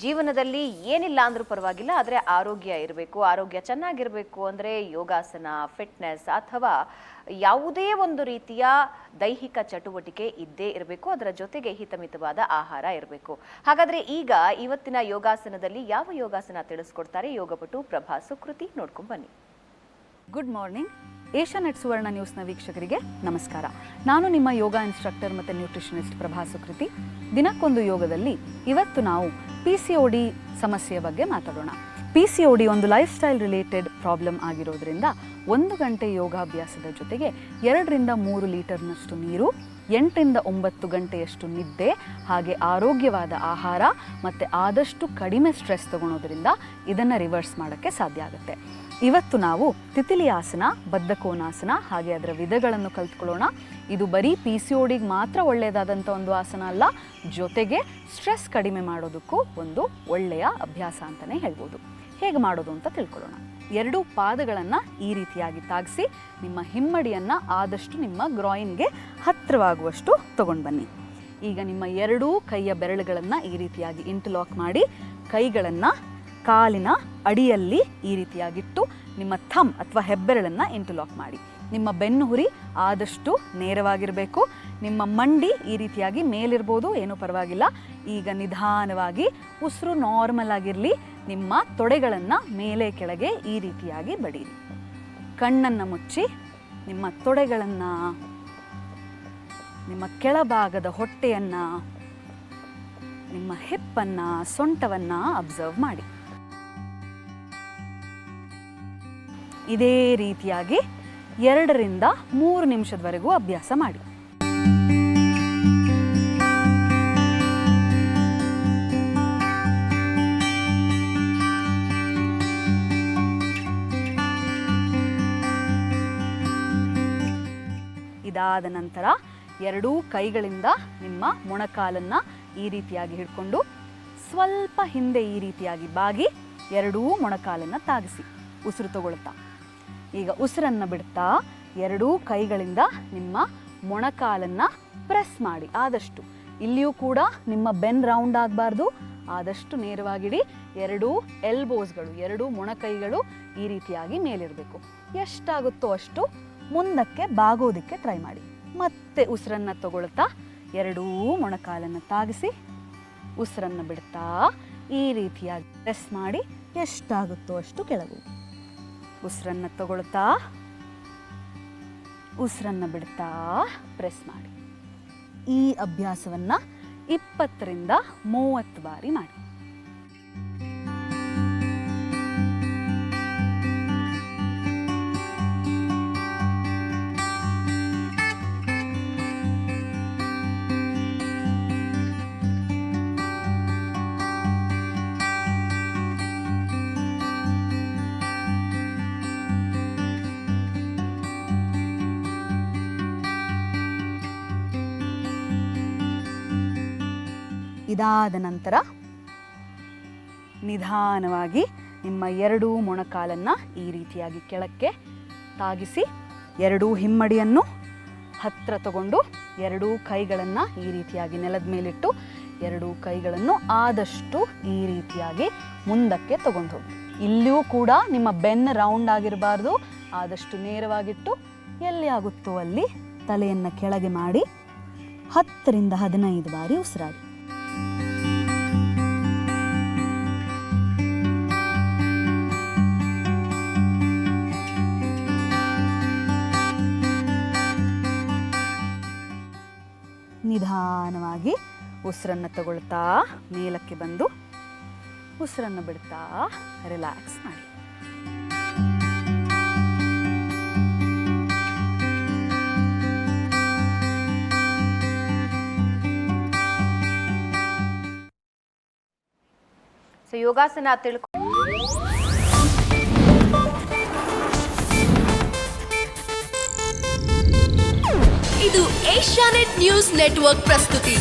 ಜೀವನದಲ್ಲಿ ಏನಿಲ್ಲ ಅಂದ್ರೂ ಪರವಾಗಿಲ್ಲ, ಆದರೆ ಆರೋಗ್ಯ ಇರಬೇಕು. ಆರೋಗ್ಯ ಚೆನ್ನಾಗಿರಬೇಕು ಅಂದರೆ ಯೋಗಾಸನ, ಫಿಟ್ನೆಸ್ ಅಥವಾ ಯಾವುದೇ ಒಂದು ರೀತಿಯ ದೈಹಿಕ ಚಟುವಟಿಕೆ ಇದ್ದೇ ಇರಬೇಕು. ಅದರ ಜೊತೆಗೆ ಹಿತಮಿತವಾದ ಆಹಾರ ಇರಬೇಕು. ಹಾಗಾದರೆ ಈಗ ಇವತ್ತಿನ ಯೋಗಾಸನದಲ್ಲಿ ಯಾವ ಯೋಗಾಸನ ತಿಳಿಸ್ಕೊಡ್ತಾರೆ ಯೋಗಪಟು ಪ್ರಭಾ ಸುಕೃತಿ, ನೋಡ್ಕೊಂಡು ಬನ್ನಿ. Good morning. ಏಷ್ಯಾನೆಟ್ ಸುವರ್ಣ ನ್ಯೂಸ್ನ ವೀಕ್ಷಕರಿಗೆ ನಮಸ್ಕಾರ. ನಾನು ನಿಮ್ಮ ಯೋಗ ಇನ್ಸ್ಟ್ರಕ್ಟರ್ ಮತ್ತು ನ್ಯೂಟ್ರಿಷನಿಸ್ಟ್ ಪ್ರಭಾ ಸುಕೃತಿ. ದಿನಕ್ಕೊಂದು ಯೋಗದಲ್ಲಿ ಇವತ್ತು ನಾವು PCOD ಸಮಸ್ಯೆಯ ಬಗ್ಗೆ ಮಾತಾಡೋಣ. PCOD ಒಂದು ಲೈಫ್ ಸ್ಟೈಲ್ ರಿಲೇಟೆಡ್ ಪ್ರಾಬ್ಲಮ್ ಆಗಿರೋದ್ರಿಂದ 1 ಗಂಟೆ ಯೋಗಾಭ್ಯಾಸದ ಜೊತೆಗೆ 2 ರಿಂದ 3 ಲೀಟರ್ನಷ್ಟು ನೀರು, 8 ರಿಂದ 9 ಗಂಟೆಯಷ್ಟು ನಿದ್ದೆ, ಹಾಗೆ ಆರೋಗ್ಯವಾದ ಆಹಾರ ಮತ್ತು ಆದಷ್ಟು ಕಡಿಮೆ ಸ್ಟ್ರೆಸ್ ತಗೊಳೋದ್ರಿಂದ ಇದನ್ನು ರಿವರ್ಸ್ ಮಾಡೋಕ್ಕೆ ಸಾಧ್ಯ ಆಗುತ್ತೆ. ಇವತ್ತು ನಾವು ತಿತಿಲಿ ಆಸನ, ಬದ್ಧಕೋನಾಸನ ಹಾಗೆ ಅದರ ವಿಧಗಳನ್ನು ಕಲ್ತ್ಕೊಳ್ಳೋಣ. ಇದು ಬರೀ PCODಗೆ ಮಾತ್ರ ಒಳ್ಳೆಯದಾದಂಥ ಒಂದು ಆಸನ ಅಲ್ಲ, ಜೊತೆಗೆ ಸ್ಟ್ರೆಸ್ ಕಡಿಮೆ ಮಾಡೋದಕ್ಕೂ ಒಂದು ಒಳ್ಳೆಯ ಅಭ್ಯಾಸ ಅಂತಲೇ ಹೇಳ್ಬೋದು. ಹೇಗೆ ಮಾಡೋದು ಅಂತ ತಿಳ್ಕೊಳ್ಳೋಣ. 2 ಪಾದಗಳನ್ನು ಈ ರೀತಿಯಾಗಿ ತಾಗಿಸಿ ನಿಮ್ಮ ಹಿಮ್ಮಡಿಯನ್ನು ಆದಷ್ಟು ನಿಮ್ಮ ಗ್ರಾಯಿನ್ಗೆ ಹತ್ತಿರವಾಗುವಷ್ಟು ತೊಗೊಂಡು ಬನ್ನಿ. ಈಗ ನಿಮ್ಮ 2 ಕೈಯ ಬೆರಳುಗಳನ್ನು ಈ ರೀತಿಯಾಗಿ ಇಂಟರ್ಲಾಕ್ ಮಾಡಿ ಕೈಗಳನ್ನು ಕಾಲಿನ ಅಡಿಯಲ್ಲಿ ಈ ರೀತಿಯಾಗಿಟ್ಟು ನಿಮ್ಮ ಥಂಬ್ ಅಥವಾ ಹೆಬ್ಬೆರಳನ್ನು ಇಂಟರ್ಲಾಕ್ ಮಾಡಿ. ನಿಮ್ಮ ಬೆನ್ನು ಹುರಿ ಆದಷ್ಟು ನೇರವಾಗಿರಬೇಕು. ನಿಮ್ಮ ಮಂಡಿ ಈ ರೀತಿಯಾಗಿ ಮೇಲಿರ್ಬೋದು, ಏನೂ ಪರವಾಗಿಲ್ಲ. ಈಗ ನಿಧಾನವಾಗಿ ಉಸಿರು ನಾರ್ಮಲ್ ಆಗಿರಲಿ. ನಿಮ್ಮ ತೊಡೆಗಳನ್ನು ಮೇಲೆ ಕೆಳಗೆ ಈ ರೀತಿಯಾಗಿ ಬಡೀರಿ. ಕಣ್ಣನ್ನು ಮುಚ್ಚಿ ನಿಮ್ಮ ತೊಡೆಗಳನ್ನು, ನಿಮ್ಮ ಕೆಳಭಾಗದ ಹೊಟ್ಟೆಯನ್ನು, ನಿಮ್ಮ ಹಿಪ್ಪನ್ನು, ಸೊಂಟವನ್ನು ಅಬ್ಸರ್ವ್ ಮಾಡಿ. ಇದೇ ರೀತಿಯಾಗಿ 2 ರಿಂದ 3 ನಿಮಿಷದವರೆಗೂ ಅಭ್ಯಾಸ ಮಾಡಿ. ಇದಾದ ನಂತರ 2 ಕೈಗಳಿಂದ ನಿಮ್ಮ ಮೊಣಕಾಲನ್ನು ಈ ರೀತಿಯಾಗಿ ಹಿಡ್ಕೊಂಡು ಸ್ವಲ್ಪ ಹಿಂದೆ ಈ ರೀತಿಯಾಗಿ ಬಾಗಿ 2 ಮೊಣಕಾಲನ್ನು ತಾಗಿಸಿ ಉಸಿರು ತಗೊಳ್ತಾ. ಈಗ ಉಸಿರನ್ನು ಬಿಡ್ತಾ 2 ಕೈಗಳಿಂದ ನಿಮ್ಮ ಮೊಣಕಾಲನ್ನು ಪ್ರೆಸ್ ಮಾಡಿ. ಆದಷ್ಟು ಇಲ್ಲಿಯೂ ಕೂಡ ನಿಮ್ಮ ಬೆನ್ ರೌಂಡ್ ಆಗಬಾರ್ದು, ಆದಷ್ಟು ನೇರವಾಗಿಡಿ. 2 ಎಲ್ಬೋಸ್ಗಳು, 2 ಮೊಣಕೈಗಳು ಈ ರೀತಿಯಾಗಿ ಮೇಲಿರಬೇಕು. ಎಷ್ಟಾಗುತ್ತೋ ಅಷ್ಟು ಮುಂದಕ್ಕೆ ಬಾಗೋದಕ್ಕೆ ಟ್ರೈ ಮಾಡಿ. ಮತ್ತೆ ಉಸಿರನ್ನು ತಗೊಳ್ತಾ 2 ಮೊಣಕಾಲನ್ನು ತಾಗಿಸಿ ಉಸಿರನ್ನು ಬಿಡ್ತಾ ಈ ರೀತಿಯಾಗಿ ಪ್ರೆಸ್ ಮಾಡಿ ಎಷ್ಟಾಗುತ್ತೋ ಅಷ್ಟು ಕೆಳಗು. ಉಸಿರನ್ನು ತಗೊಳ್ತಾ ಉಸಿರನ್ನು ಬಿಡ್ತಾ ಪ್ರೆಸ್ ಮಾಡಿ. ಈ ಅಭ್ಯಾಸವನ್ನು 20 ರಿಂದ 30 ಬಾರಿ ಮಾಡಿ. ಇದಾದ ನಂತರ ನಿಧಾನವಾಗಿ ನಿಮ್ಮ 2 ಮೊಣಕಾಲನ್ನು ಈ ರೀತಿಯಾಗಿ ಕೆಳಕ್ಕೆ ತಾಗಿಸಿ 2 ಹಿಮ್ಮಡಿಯನ್ನು ಹತ್ತಿರ ತಗೊಂಡು 2 ಕೈಗಳನ್ನು ಈ ರೀತಿಯಾಗಿ ನೆಲದ ಮೇಲಿಟ್ಟು 2 ಕೈಗಳನ್ನು ಆದಷ್ಟು ಈ ರೀತಿಯಾಗಿ ಮುಂದಕ್ಕೆ ತಗೊಂಡು ಹೋಗಿ. ಇಲ್ಲಿಯೂ ಕೂಡ ನಿಮ್ಮ ಬೆನ್ನು ರೌಂಡ್ ಆಗಿರಬಾರ್ದು, ಆದಷ್ಟು ನೇರವಾಗಿಟ್ಟು ಎಲ್ಲಿ ಆಗುತ್ತೋ ಅಲ್ಲಿ ತಲೆಯನ್ನು ಕೆಳಗೆ ಮಾಡಿ 10 ರಿಂದ 15 ಬಾರಿ ಉಸಿರಾಡಿ. ನಿಧಾನವಾಗಿ ಉಸಿರನ್ನು ತಗೊಳ್ತಾ ಮೇಲಕ್ಕೆ ಬಂದು ಉಸಿರನ್ನು ಬಿಡ್ತಾ ರಿಲ್ಯಾಕ್ಸ್ ಮಾಡಿ. ಸೊ ಯೋಗಾಸನ ಇದು ಏಷ್ಯಾನೆಟ್ ನ್ಯೂಸ್ ನೆಟ್ವರ್ಕ್ ಪ್ರಸ್ತುತಿ.